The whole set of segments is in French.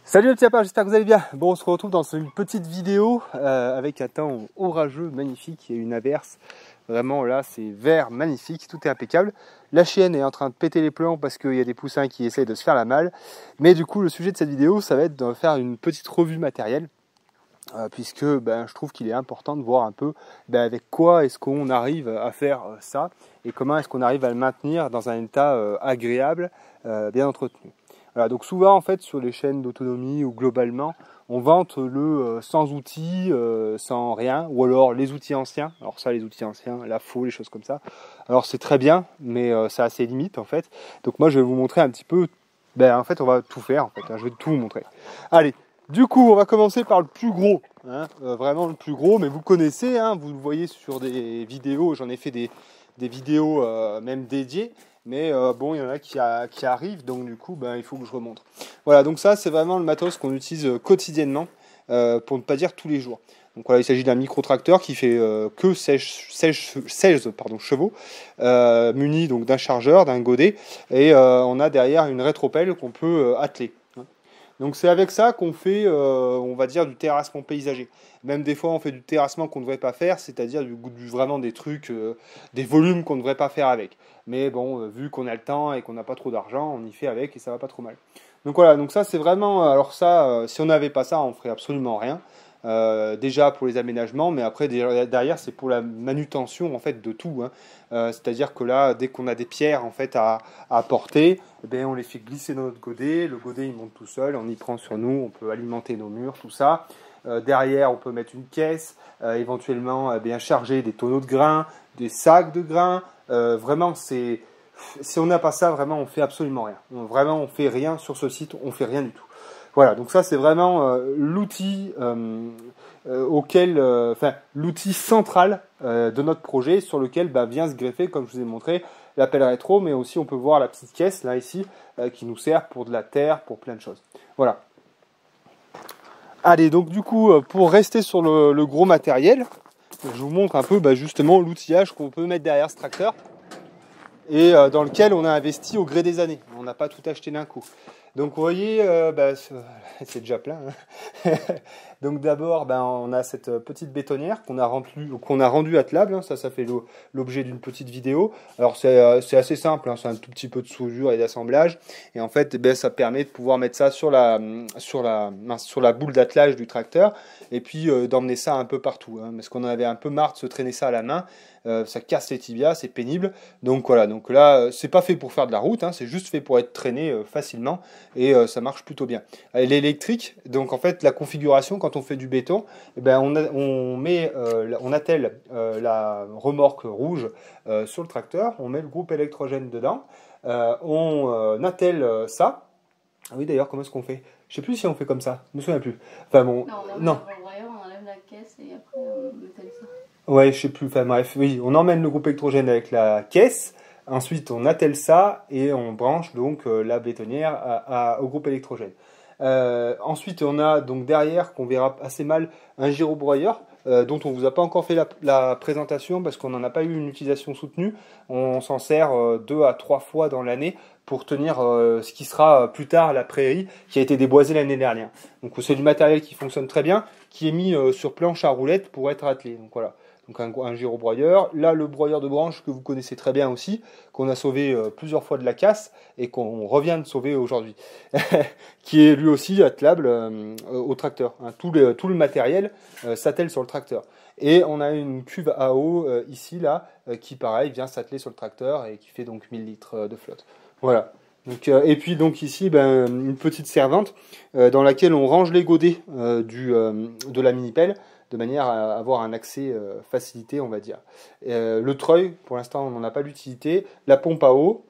Salut les petits lapins, j'espère que vous allez bien. Bon, on se retrouve dans une petite vidéo avec un temps orageux magnifique. Il y a une averse, vraiment là c'est vert magnifique, tout est impeccable. La chienne est en train de péter les plombs parce qu'il y a des poussins qui essayent de se faire la malle. Mais du coup le sujet de cette vidéo ça va être de faire une petite revue matérielle. Puisque je trouve qu'il est important de voir un peu avec quoi est-ce qu'on arrive à faire ça et comment est-ce qu'on arrive à le maintenir dans un état agréable, bien entretenu. Voilà, donc souvent en fait sur les chaînes d'autonomie ou globalement on vante le sans outils, sans rien, ou alors les outils anciens. Alors ça, les outils anciens, la faux, les choses comme ça. Alors c'est très bien, mais ça a ses limites en fait. Donc moi je vais vous montrer un petit peu, en fait on va tout faire en fait, hein, je vais tout vous montrer. Allez, du coup on va commencer par le plus gros, hein, vraiment le plus gros, mais vous connaissez, hein, vous le voyez sur des vidéos, j'en ai fait des vidéos même dédiées. Mais bon, il y en a qui arrivent, donc du coup, il faut que je remonte. Voilà, donc ça, c'est vraiment le matos qu'on utilise quotidiennement, pour ne pas dire tous les jours. Donc voilà, il s'agit d'un micro-tracteur qui fait que 16 chevaux, muni donc d'un chargeur, d'un godet, et on a derrière une rétropelle qu'on peut atteler. Donc c'est avec ça qu'on fait, on va dire, du terrassement paysager. Même des fois, on fait du terrassement qu'on ne devrait pas faire, c'est-à-dire vraiment des trucs, des volumes qu'on ne devrait pas faire avec. Mais bon, vu qu'on a le temps et qu'on n'a pas trop d'argent, on y fait avec et ça va pas trop mal. Donc voilà, donc ça c'est vraiment, alors ça, si on n'avait pas ça, on ferait absolument rien. Déjà pour les aménagements, mais après derrière c'est pour la manutention en fait de tout. Hein. C'est-à-dire que là, dès qu'on a des pierres en fait à porter, on les fait glisser dans notre godet. Le godet il monte tout seul, on y prend sur nous, on peut alimenter nos murs, tout ça. Derrière, on peut mettre une caisse, éventuellement charger des tonneaux de grains, des sacs de grains. Vraiment, si on n'a pas ça, vraiment, on fait absolument rien. Vraiment, on fait rien sur ce site, on fait rien du tout. Voilà, donc ça, c'est vraiment l'outil l'outil central de notre projet sur lequel vient se greffer, comme je vous ai montré, la pelle rétro, mais aussi on peut voir la petite caisse là ici qui nous sert pour de la terre, pour plein de choses. Voilà. Allez, donc du coup, pour rester sur le gros matériel, je vous montre un peu justement l'outillage qu'on peut mettre derrière ce tracteur et dans lequel on a investi au gré des années. On n'a pas tout acheté d'un coup. Donc vous voyez, c'est déjà plein. Hein. Donc d'abord, on a cette petite bétonnière qu'on a rendue attelable. Hein. Ça fait l'objet d'une petite vidéo. Alors c'est assez simple, hein. C'est un tout petit peu de soudure et d'assemblage. Et en fait, ça permet de pouvoir mettre ça sur la boule d'attelage du tracteur et puis d'emmener ça un peu partout. Hein, parce qu'on en avait un peu marre de se traîner ça à la main. Ça casse les tibias, c'est pénible. Donc voilà, donc là, c'est pas fait pour faire de la route, hein, c'est juste fait pour être traîné facilement et ça marche plutôt bien. L'électrique, donc en fait, la configuration, quand on fait du béton, on attelle la remorque rouge sur le tracteur, on met le groupe électrogène dedans, on attelle ça. Ah oui, d'ailleurs, comment est-ce qu'on fait? Je sais plus si on fait comme ça, je me souviens plus. Enfin bon, non. On enlève la caisse et après on attelle ça. Ouais, je sais plus, enfin bref, oui, on emmène le groupe électrogène avec la caisse, ensuite on attelle ça et on branche donc la bétonnière au groupe électrogène. Ensuite on a donc derrière, qu'on verra assez mal, un gyrobroyeur dont on vous a pas encore fait la présentation parce qu'on n'en a pas eu une utilisation soutenue. On s'en sert 2 à 3 fois dans l'année pour tenir ce qui sera plus tard la prairie qui a été déboisée l'année dernière. Donc c'est du matériel qui fonctionne très bien, qui est mis sur planche à roulettes pour être attelé. Donc voilà. Donc un gyrobroyeur. Là, le broyeur de branche que vous connaissez très bien aussi, qu'on a sauvé plusieurs fois de la casse et qu'on revient de sauver aujourd'hui, qui est lui aussi attelable au tracteur. Hein, tout le matériel s'attelle sur le tracteur. Et on a une cuve à eau ici, là, qui pareil vient s'atteler sur le tracteur et qui fait donc 1000 litres de flotte. Voilà. Donc, et puis donc ici, une petite servante dans laquelle on range les godets de la mini-pelle, de manière à avoir un accès facilité, on va dire. Le treuil, pour l'instant, on n'en a pas l'utilité. La pompe à eau,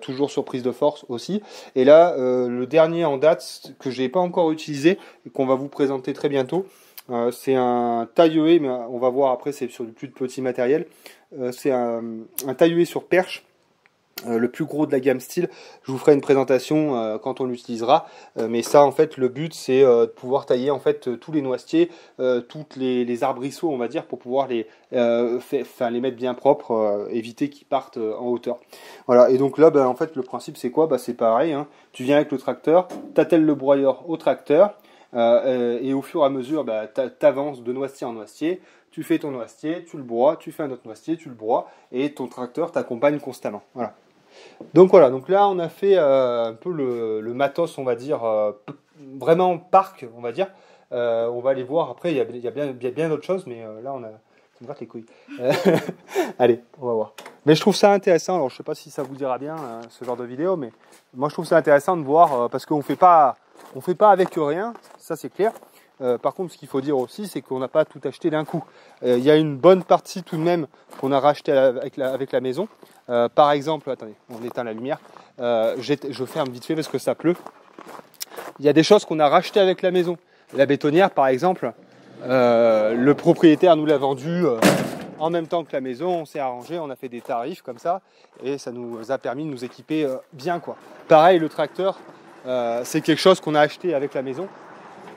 toujours sur prise de force aussi. Et là, le dernier en date que je n'ai pas encore utilisé et qu'on va vous présenter très bientôt, c'est un taille-haie, mais on va voir après, c'est sur du plus de petit matériel. C'est un taille-haie sur perche le plus gros de la gamme style. Je vous ferai une présentation quand on l'utilisera, mais ça en fait le but c'est de pouvoir tailler en fait tous les noisetiers, toutes les arbrisseaux on va dire, pour pouvoir les mettre bien propres, éviter qu'ils partent en hauteur. Voilà, et donc là en fait le principe c'est quoi? C'est pareil, hein. Tu viens avec le tracteur, t'attelles le broyeur au tracteur, et au fur et à mesure t'avances de noisetier en noisetier. Tu fais ton noisetier, tu le broies, tu fais un autre noisetier, tu le broies, et ton tracteur t'accompagne constamment. Voilà. Donc voilà, donc là on a fait un peu le matos, on va dire, vraiment parc, on va dire. On va aller voir après, il y a bien d'autres choses, mais là on a... Ça me gratte les couilles. Allez, on va voir. Mais je trouve ça intéressant, alors je sais pas si ça vous dira bien ce genre de vidéo, mais moi je trouve ça intéressant de voir, parce qu'on fait pas avec rien, ça c'est clair. Par contre, ce qu'il faut dire aussi, c'est qu'on n'a pas tout acheté d'un coup. Il y a une bonne partie tout de même qu'on a racheté avec la maison. Par exemple, attendez, on éteint la lumière. Je ferme vite fait parce que ça pleut. Il y a des choses qu'on a rachetées avec la maison. La bétonnière, par exemple, le propriétaire nous l'a vendue en même temps que la maison. On s'est arrangé, on a fait des tarifs comme ça, et ça nous a permis de nous équiper bien, quoi. Pareil, le tracteur, c'est quelque chose qu'on a acheté avec la maison.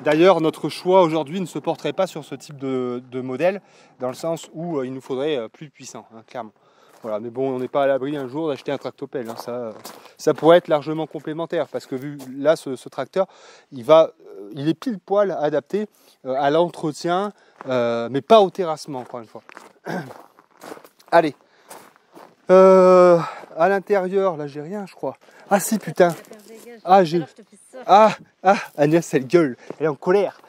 D'ailleurs, notre choix aujourd'hui ne se porterait pas sur ce type de modèle, dans le sens où il nous faudrait plus puissant, hein, clairement. Voilà, mais bon, on n'est pas à l'abri un jour d'acheter un tractopelle, hein, ça pourrait être largement complémentaire, parce que vu là, ce tracteur, il est pile poil adapté à l'entretien, mais pas au terrassement, encore une fois. Allez, à l'intérieur, là j'ai rien, je crois. Ah si, putain. Ah, Agnès, elle gueule, elle est en colère.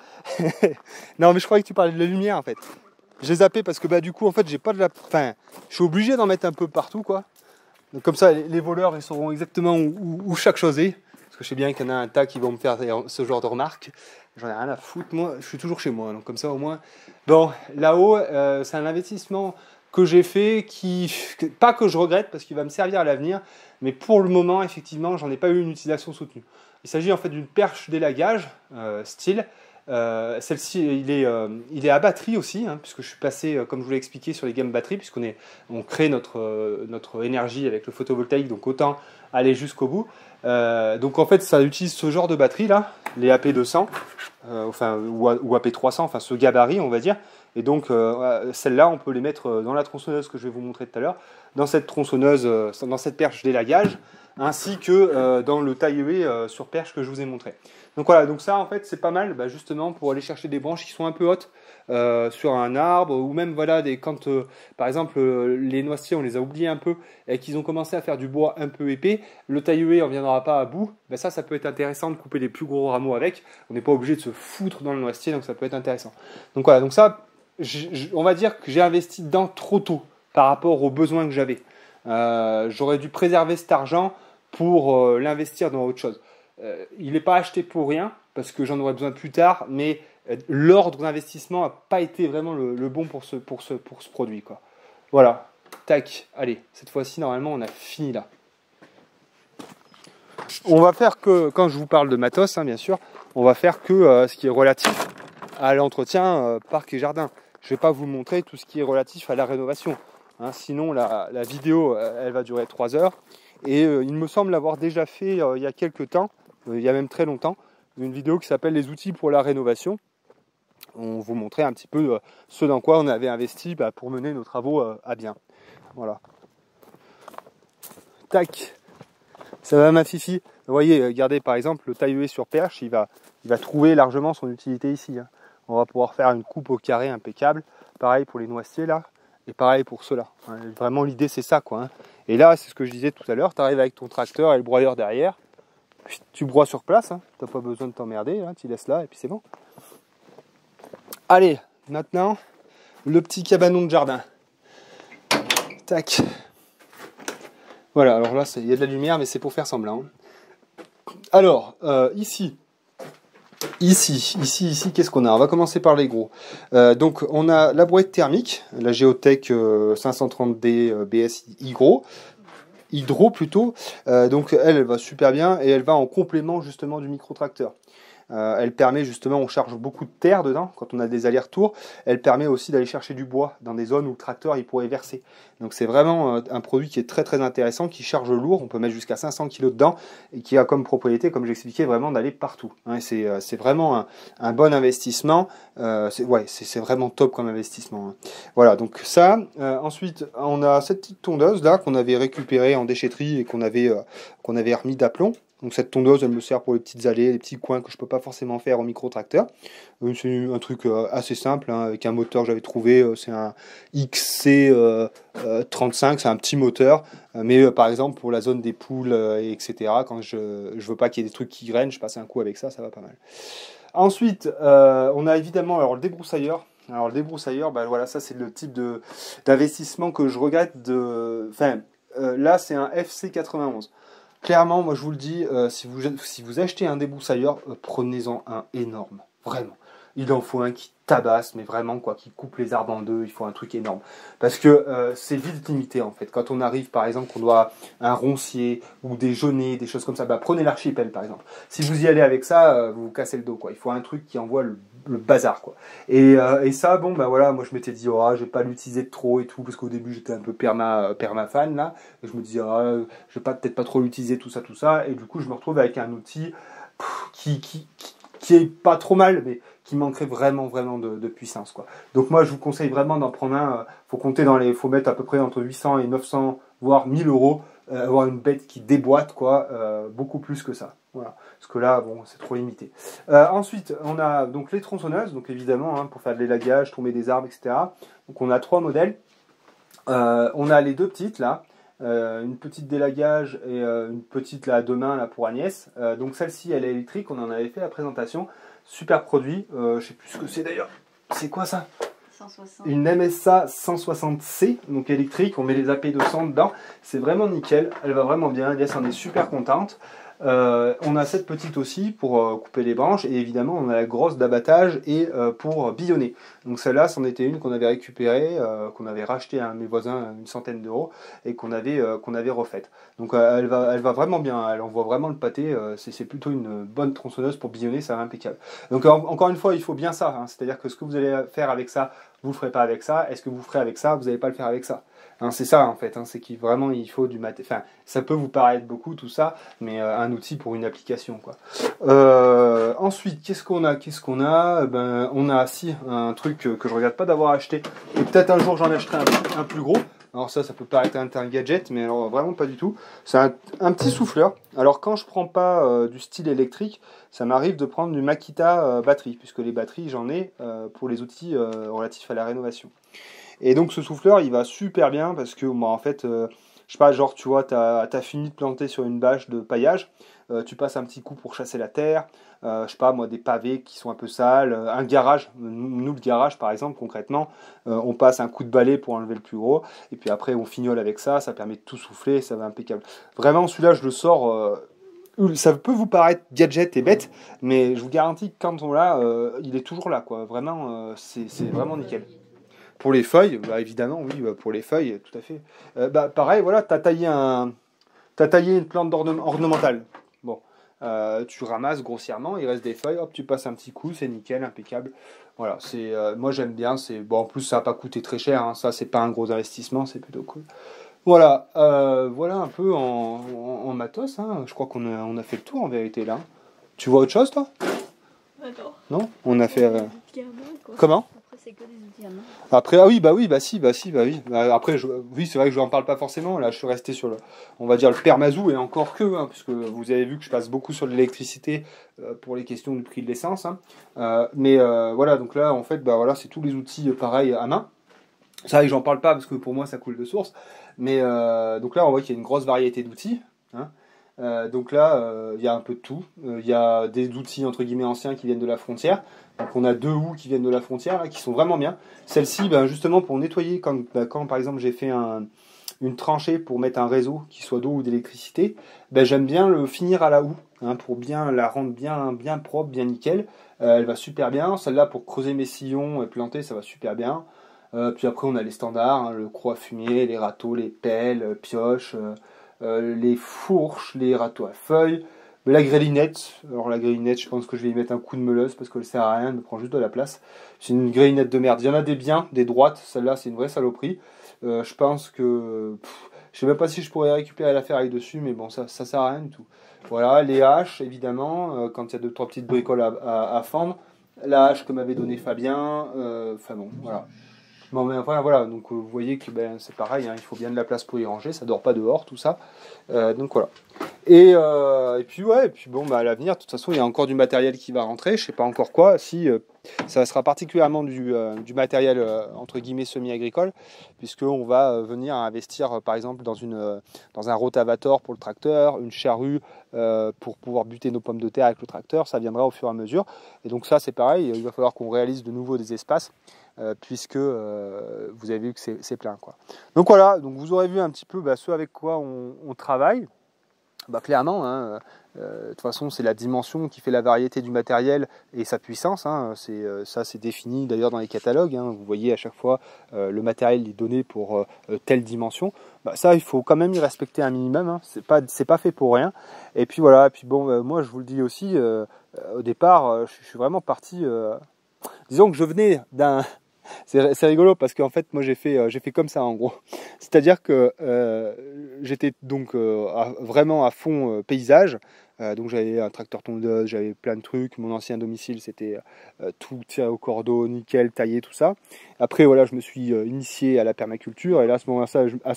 Non, mais je croyais que tu parlais de la lumière en fait. J'ai zappé parce que du coup, en fait, j'ai pas de la. Enfin, je suis obligé d'en mettre un peu partout, quoi. Donc, comme ça, les voleurs, ils sauront exactement où chaque chose est. Parce que je sais bien qu'il y en a un tas qui vont me faire ce genre de remarques. J'en ai rien à foutre, moi. Je suis toujours chez moi, donc comme ça, au moins. Bon, là-haut, c'est un investissement que j'ai fait, pas que je regrette parce qu'il va me servir à l'avenir, mais pour le moment, effectivement, j'en ai pas eu une utilisation soutenue. Il s'agit en fait d'une perche d'élagage style. Celle-ci, il est à batterie aussi, hein, puisque je suis passé, comme je vous l'ai expliqué, sur les gammes batterie, puisqu'on crée notre énergie avec le photovoltaïque, donc autant aller jusqu'au bout. Donc en fait, ça utilise ce genre de batterie là, les AP200, ou AP300, enfin ce gabarit, on va dire. Et donc celle-là, on peut les mettre dans la tronçonneuse que je vais vous montrer tout à l'heure, dans cette tronçonneuse, dans cette perche d'élagage, ainsi que dans le taille-haie sur perche que je vous ai montré. Donc voilà, donc ça en fait c'est pas mal, justement pour aller chercher des branches qui sont un peu hautes sur un arbre, ou même voilà quand par exemple les noisetiers on les a oubliés un peu et qu'ils ont commencé à faire du bois un peu épais, le taille-haie on viendra pas à bout, ça peut être intéressant de couper les plus gros rameaux avec, on n'est pas obligé de se foutre dans le noisetier, donc ça peut être intéressant. Donc voilà, donc ça on va dire que j'ai investi dedans trop tôt par rapport aux besoins que j'avais. J'aurais dû préserver cet argent pour l'investir dans autre chose. Il n'est pas acheté pour rien, parce que j'en aurais besoin plus tard, mais l'ordre d'investissement n'a pas été vraiment le bon pour ce produit, quoi. Voilà, tac, allez, cette fois-ci, normalement, on a fini là. On va faire que, quand je vous parle de matos, hein, bien sûr, on va faire que ce qui est relatif à l'entretien parc et jardin. Je ne vais pas vous montrer tout ce qui est relatif à la rénovation. Hein, sinon, la vidéo, elle va durer 3 heures. Et il me semble l'avoir déjà fait il y a quelques temps, il y a même très longtemps, une vidéo qui s'appelle les outils pour la rénovation. On vous montrait un petit peu ce dans quoi on avait investi pour mener nos travaux à bien. Voilà. Tac. Ça va ma fifi. Vous voyez, regardez par exemple le taille-haie sur perche, il va trouver largement son utilité ici. Hein. On va pouvoir faire une coupe au carré impeccable. Pareil pour les noisetiers là. Et pareil pour ceux-là. Hein. Vraiment l'idée c'est ça, quoi. Hein. Et là, c'est ce que je disais tout à l'heure, tu arrives avec ton tracteur et le broyeur derrière, tu broies sur place, hein. Tu n'as pas besoin de t'emmerder, hein. Tu laisses là et puis c'est bon. Allez, maintenant, le petit cabanon de jardin. Tac. Voilà, alors là, il y a de la lumière, mais c'est pour faire semblant. Alors, ici, qu'est-ce qu'on a? On va commencer par les gros. Donc, on a la brouette thermique, la Geotech 530D BS Hydro plutôt. Donc, elle va super bien et elle va en complément justement du micro-tracteur. Elle permet justement, on charge beaucoup de terre dedans quand on a des allers-retours. Elle permet aussi d'aller chercher du bois dans des zones où le tracteur il pourrait verser. Donc c'est vraiment un produit qui est très très intéressant, qui charge lourd. On peut mettre jusqu'à 500 kg dedans et qui a comme propriété, comme j'expliquais, vraiment d'aller partout. Hein, c'est vraiment un bon investissement. C'est vraiment top comme investissement. Hein. Voilà, donc ça. Ensuite, on a cette petite tondeuse là qu'on avait récupérée en déchetterie et qu'on avait remis d'aplomb. Donc cette tondeuse, elle me sert pour les petites allées, les petits coins que je peux pas forcément faire au micro-tracteur. C'est un truc assez simple, hein, avec un moteur que j'avais trouvé, c'est un XC35, c'est un petit moteur. Mais par exemple, pour la zone des poules, etc., quand je veux pas qu'il y ait des trucs qui grainent, je passe un coup avec ça, ça va pas mal. Ensuite, on a évidemment alors, le débroussailleur. Alors le débroussailleur, bah, voilà, ça c'est le type d'investissement que je regrette. Là, c'est un FC91. Clairement, moi je vous le dis, si vous achetez un débroussailleur, prenez-en un énorme, vraiment. Il en faut un qui tabasse, mais vraiment quoi, qui coupe les arbres en deux, il faut un truc énorme. Parce que c'est vite limité en fait. Quand on arrive par exemple qu'on doit un roncier ou des genêts, des choses comme ça, bah, prenez l'archipel par exemple. Si vous y allez avec ça, vous vous cassez le dos quoi. Il faut un truc qui envoie le bazar quoi. Et ça, bon bah voilà, moi je m'étais dit, oh, je vais pas l'utiliser trop et tout, parce qu'au début j'étais un peu perma fan là, et je me disais, oh, je vais peut-être pas trop l'utiliser, tout ça, et du coup je me retrouve avec un outil qui est pas trop mal, mais qui manquerait vraiment de puissance quoi. Donc moi je vous conseille vraiment d'en prendre un. Faut mettre à peu près entre 800 et 900 voire 1000 euros, avoir une bête qui déboîte quoi, beaucoup plus que ça. Voilà. Parce que là bon c'est trop limité. Ensuite on a donc les tronçonneuses, donc évidemment hein, pour faire de l'élagage, tomber des arbres, etc. Donc on a 3 modèles. On a les deux petites là. Une petite délagage et une petite là, à deux mains là, pour Agnès. Donc celle-ci elle est électrique, on en avait fait la présentation. Super produit, je sais plus ce que c'est d'ailleurs. C'est quoi ça? 160. Une MSA 160C, donc électrique, on met les AP200 dedans. C'est vraiment nickel, elle va vraiment bien, Agnès en est super contente. On a cette petite aussi pour couper les branches et évidemment on a la grosse d'abattage et pour billonner. Donc celle-là c'en était une qu'on avait récupérée, qu'on avait racheté à mes voisins une centaine d'euros et qu'on avait refaite. Donc elle va vraiment bien, elle envoie vraiment le pâté, c'est plutôt une bonne tronçonneuse pour billonner, ça va impeccable. Donc encore une fois il faut bien ça, hein, c'est-à-dire que ce que vous allez faire avec ça, vous ne le ferez pas avec ça, est-ce que vous ferez avec ça, vous n'allez pas le faire avec ça. Hein, c'est ça en fait, hein, c'est qu'il vraiment il faut du maté. Enfin, ça peut vous paraître beaucoup tout ça, mais un outil pour une application quoi. Ensuite, qu'est-ce qu'on a? Ben, on a si un truc que je regrette pas d'avoir acheté. Et peut-être un jour j'en achèterai un plus gros. Alors ça peut paraître un gadget, mais alors vraiment pas du tout. C'est un petit souffleur. Alors quand je prends pas du style électrique, ça m'arrive de prendre du Makita batterie, puisque les batteries j'en ai pour les outils relatifs à la rénovation. Et donc ce souffleur, il va super bien parce que, moi, en fait, je sais pas, genre, tu vois, t'as fini de planter sur une bâche de paillage, tu passes un petit coup pour chasser la terre, je sais pas, moi, des pavés qui sont un peu sales, un garage, nous, le garage, par exemple, concrètement, on passe un coup de balai pour enlever le plus gros, et puis après, on fignole avec ça, ça permet de tout souffler, ça va impeccable. Vraiment, celui-là, je le sors... ça peut vous paraître gadget et bête, mais je vous garantis que quand on l'a, il est toujours là, quoi. Vraiment, c'est vraiment nickel. Pour les feuilles, bah évidemment, oui, bah pour les feuilles, tout à fait. Bah pareil, voilà, t'as taillé une plante ornementale. Bon, tu ramasses grossièrement, il reste des feuilles, hop, tu passes un petit coup, c'est nickel, impeccable. Voilà, moi j'aime bien, bon, en plus ça va pas coûter très cher, hein, ça c'est pas un gros investissement, c'est plutôt cool. Voilà, voilà un peu en matos, hein. Je crois qu'on a fait le tour en vérité là. Tu vois autre chose toi? D'accord. Non? On a fait. Outils à main, quoi. Comment? Après, c'est que des outils à main. Après, ah oui, bah oui, bah oui. Après, oui, c'est vrai que je n'en parle pas forcément. Là, je suis resté sur on va dire le permazou et encore que, hein, puisque vous avez vu que je passe beaucoup sur l'électricité pour les questions du prix de l'essence. Hein. Voilà, donc là, en fait, bah voilà, c'est tous les outils pareils à main. C'est vrai que j'en parle pas parce que pour moi, ça coule de source. Mais donc là, on voit qu'il y a une grosse variété d'outils. Hein. Donc là, il y a un peu de tout. Il y a des outils entre guillemets anciens qui viennent de la frontière. Donc on a deux houes qui viennent de la frontière là, qui sont vraiment bien. Celle-ci, ben, justement pour nettoyer, quand par exemple j'ai fait une tranchée pour mettre un réseau qui soit d'eau ou d'électricité, ben, j'aime bien le finir à la houe hein, pour bien la rendre bien propre, bien nickel. Elle va super bien. Celle-là pour creuser mes sillons et planter, ça va super bien. Puis après on a les standards, hein, le croc à fumier, les râteaux, les pelles, pioches. Les fourches, les râteaux à feuilles, Mais la grélinette, alors la grélinette, je pense que je vais y mettre un coup de meuleuse parce qu'elle sert à rien, elle me prend juste de la place. C'est une grélinette de merde. Il y en a des biens, des droites, celle-là c'est une vraie saloperie. Je pense que. Je sais même pas si je pourrais récupérer la ferraille dessus, mais bon, ça sert à rien du tout. Voilà, les haches, évidemment, quand il y a 2-3 petites bricoles à fendre. La hache que m'avait donné Fabien, enfin bon, voilà. Bon, mais enfin, voilà, donc vous voyez que ben, c'est pareil, hein, il faut bien de la place pour y ranger, ça dort pas dehors, tout ça. Donc voilà. Et puis ouais, et puis bon, bah, à l'avenir, de toute façon, il y a encore du matériel qui va rentrer, je sais pas encore quoi, si ça sera particulièrement du matériel entre guillemets semi-agricole, puisqu'on va venir investir par exemple dans un rotavator pour le tracteur, une charrue pour pouvoir buter nos pommes de terre avec le tracteur, ça viendra au fur et à mesure. Et donc ça c'est pareil, il va falloir qu'on réalise de nouveau des espaces. Puisque vous avez vu que c'est plein, quoi. Donc voilà, donc vous aurez vu un petit peu ce avec quoi on travaille. Clairement, hein, de toute façon, c'est la dimension qui fait la variété du matériel et sa puissance. Hein, ça, c'est défini d'ailleurs dans les catalogues. Hein, vous voyez à chaque fois le matériel est donné pour telle dimension. Ça, il faut quand même y respecter un minimum. Hein, c'est pas fait pour rien. Et puis voilà. Et puis bon, moi, je vous le dis aussi. Au départ, je suis vraiment parti. Disons que je venais d'un. C'est rigolo parce qu'en fait moi j'ai fait comme ça en gros. C'est-à-dire que j'étais donc vraiment à fond paysage. Donc j'avais un tracteur tondeuse, j'avais plein de trucs. Mon ancien domicile c'était tout tiré au cordeau, nickel, taillé, tout ça. Après voilà, je me suis initié à la permaculture et là à ce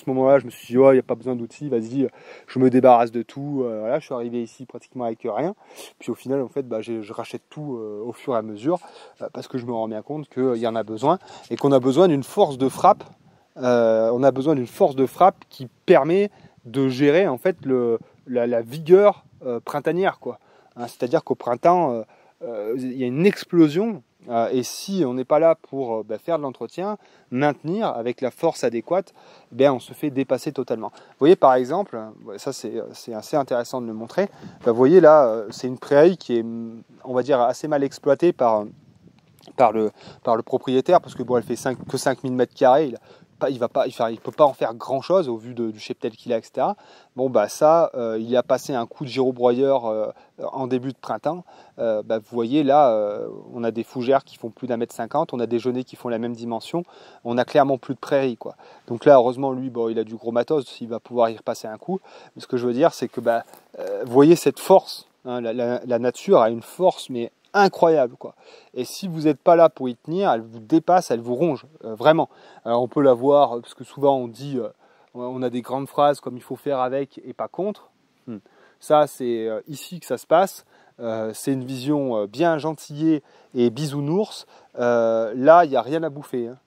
moment-là, je me suis dit oh il n'y a pas besoin d'outils, vas-y, je me débarrasse de tout. Voilà, je suis arrivé ici pratiquement avec rien. Puis au final en fait je rachète tout au fur et à mesure parce que je me rends bien compte qu'il y en a besoin et qu'on a besoin d'une force de frappe. On a besoin d'une force de frappe qui permet de gérer en fait la vigueur printanière, quoi. Hein, c'est-à-dire qu'au printemps, il y a une explosion et si on n'est pas là pour faire de l'entretien, maintenir avec la force adéquate, on se fait dépasser totalement. Vous voyez par exemple, ça c'est assez intéressant de le montrer, vous voyez là, c'est une prairie qui est, on va dire, assez mal exploitée par le propriétaire, parce que bon, elle fait que 5000 m², il peut pas en faire grand chose au vu du cheptel qu'il a, etc. Bon ça, il a passé un coup de gyrobroyeur en début de printemps. Vous voyez là, on a des fougères qui font plus d'1,50 m, on a des genêts qui font la même dimension, on a clairement plus de prairie, quoi. Donc là, heureusement, lui, il a du gros matos, il va pouvoir y repasser un coup. Mais ce que je veux dire, c'est que vous voyez cette force, hein, la nature a une force, mais incroyable, quoi. Et si vous n'êtes pas là pour y tenir, elle vous dépasse, elle vous ronge, vraiment. Alors on peut la voir, parce que souvent on dit, on a des grandes phrases comme il faut faire avec et pas contre. Ça c'est ici que ça se passe. C'est une vision bien gentillée et bisounours. Là il n'y a rien à bouffer, hein.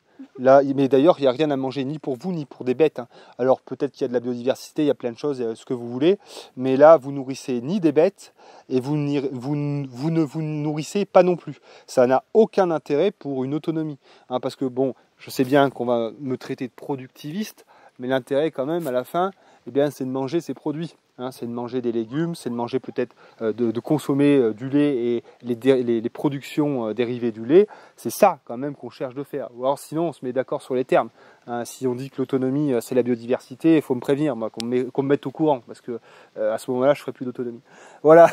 Là, mais d'ailleurs, il n'y a rien à manger ni pour vous ni pour des bêtes, hein. Alors peut-être qu'il y a de la biodiversité, il y a plein de choses, ce que vous voulez, mais là, vous nourrissez ni des bêtes et vous ne vous nourrissez pas non plus. Ça n'a aucun intérêt pour une autonomie, hein, parce que bon, je sais bien qu'on va me traiter de productiviste, mais l'intérêt quand même à la fin, c'est de manger ces produits. Hein, c'est de manger des légumes, c'est de manger peut-être de consommer du lait et les productions dérivées du lait. C'est ça quand même qu'on cherche de faire. Ou alors sinon on se met d'accord sur les termes. Hein, si on dit que l'autonomie c'est la biodiversité, il faut me prévenir, moi, qu'on me mette au courant, parce que à ce moment-là je ferai plus d'autonomie. Voilà.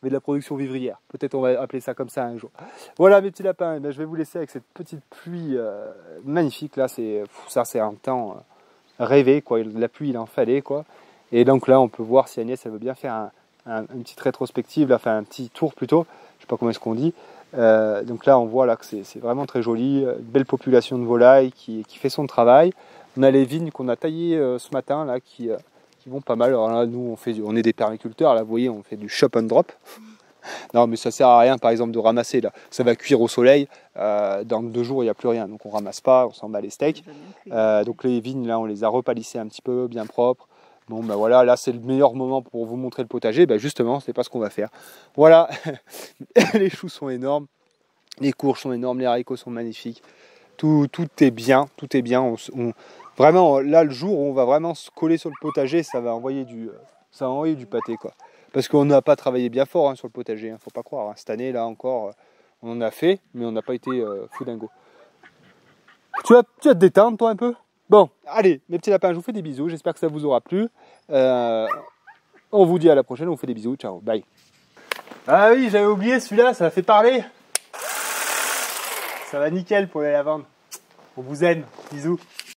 Mais de la production vivrière. Peut-être on va appeler ça comme ça un jour. Voilà mes petits lapins, je vais vous laisser avec cette petite pluie magnifique là. Ça c'est un temps rêvé, quoi. La pluie il en fallait, quoi. Et donc là, on peut voir si Agnès elle veut bien faire une petite rétrospective, là, enfin un petit tour plutôt, je ne sais pas comment est-ce qu'on dit. Donc là, on voit là que c'est vraiment très joli, une belle population de volailles qui fait son travail. On a les vignes qu'on a taillées ce matin là, qui vont pas mal. Alors là, nous, on est des permaculteurs, là, vous voyez, on fait du chop and drop. Non, mais ça sert à rien, par exemple, de ramasser là. Ça va cuire au soleil. Dans 2 jours, il n'y a plus rien, donc on ramasse pas, on s'en bat les steaks. Donc les vignes là, on les a repalissées un petit peu, bien propres. Bon voilà, là c'est le meilleur moment pour vous montrer le potager. Justement, c'est pas ce qu'on va faire. Voilà, les choux sont énormes, les courges sont énormes, les haricots sont magnifiques. Tout est bien, tout est bien. Vraiment, là le jour où on va vraiment se coller sur le potager, ça va envoyer du pâté, quoi. Parce qu'on n'a pas travaillé bien fort, hein, sur le potager, hein, faut pas croire. Hein. Cette année là encore, on en a fait, mais on n'a pas été fou dingo. Tu vas te détendre toi un peu? Bon, allez, mes petits lapins, je vous fais des bisous, j'espère que ça vous aura plu. On vous dit à la prochaine, on vous fait des bisous, ciao, bye. Ah oui, j'avais oublié celui-là, ça m'a fait parler. Ça va nickel pour aller la vendre. On vous aime, bisous.